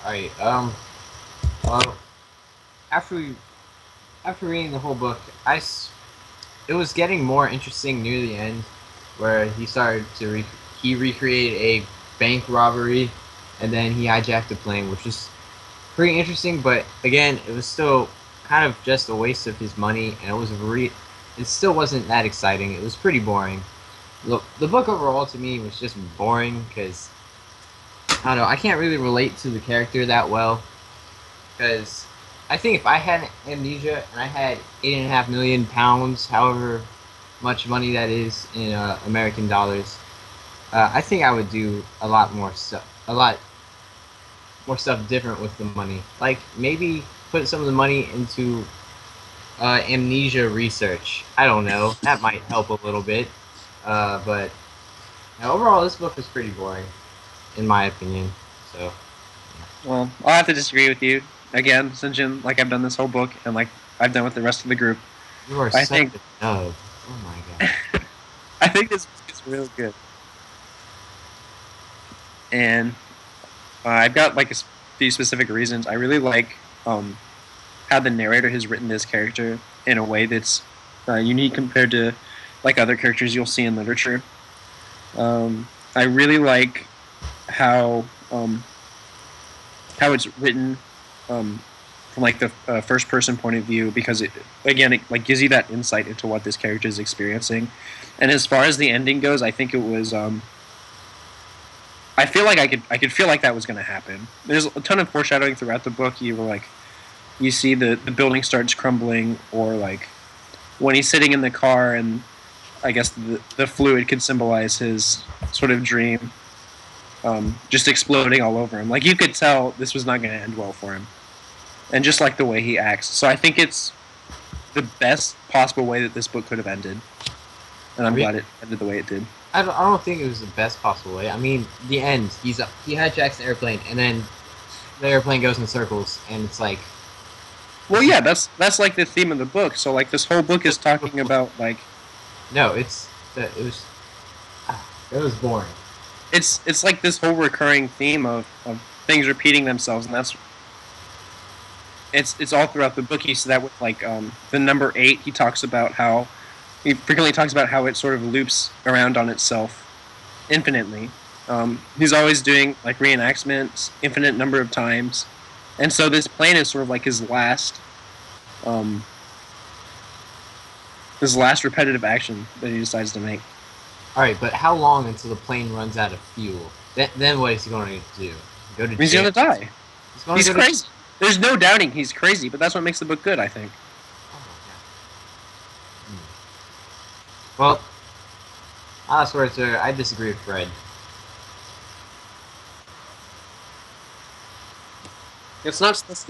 Alright, well, after we, after reading the whole book, it was getting more interesting near the end, where he started to he recreated a bank robbery, and then he hijacked a plane, which was pretty interesting. But again, it was still kind of just a waste of his money, and it still wasn't that exciting. It was pretty boring. Look, the book overall to me was just boring because I don't know. I can't really relate to the character that well because I think if I had amnesia and I had £8.5 million, however much money that is in American dollars, I think I would do a lot more stuff different with the money. Like maybe put some of the money into amnesia research. I don't know. That might help a little bit. But overall, this book was pretty boring, in my opinion. So. Well, I'll have to disagree with you again, Sinjin. Like I've done this whole book, and like I've done with the rest of the group. You are I such think a nub. Oh my god. I think this book is real good, and I've got like few specific reasons. I really like how the narrator has written this character in a way that's unique compared to like other characters you'll see in literature. I really like how um, how it's written from like the first person point of view, because it like gives you that insight into what this character is experiencing. And as far as the ending goes, I think it was I feel like I could feel like that was going to happen. There's a ton of foreshadowing throughout the book. You see the building starts crumbling, or like when he's sitting in the car, and I guess the fluid could symbolize his sort of dream, just exploding all over him. Like you could tell this was not going to end well for him, and just like the way he acts. So I think it's the best possible way that this book could have ended, and I'm glad it ended the way it did. I don't think it was the best possible way. I mean, the end. He hijacks the airplane, and then the airplane goes in circles, and it's like. Well, yeah, that's like the theme of the book. So like this whole book is talking about like. No, it was boring. It's like this whole recurring theme of things repeating themselves, and that's it's all throughout the book. You see that with like the number 8. He frequently talks about how it sort of loops around on itself infinitely. He's always doing like reenactments infinite number of times, and so this plane is sort of like um, his last repetitive action that he decides to make. All right, but how long until the plane runs out of fuel? Then what is he going to do? Go to He's jail? gonna die. He's Go crazy. There's no doubting he's crazy, but that's what makes the book good, I think. Oh my god. Well, last words, sir. I disagree with Fred. It's not supposed to be.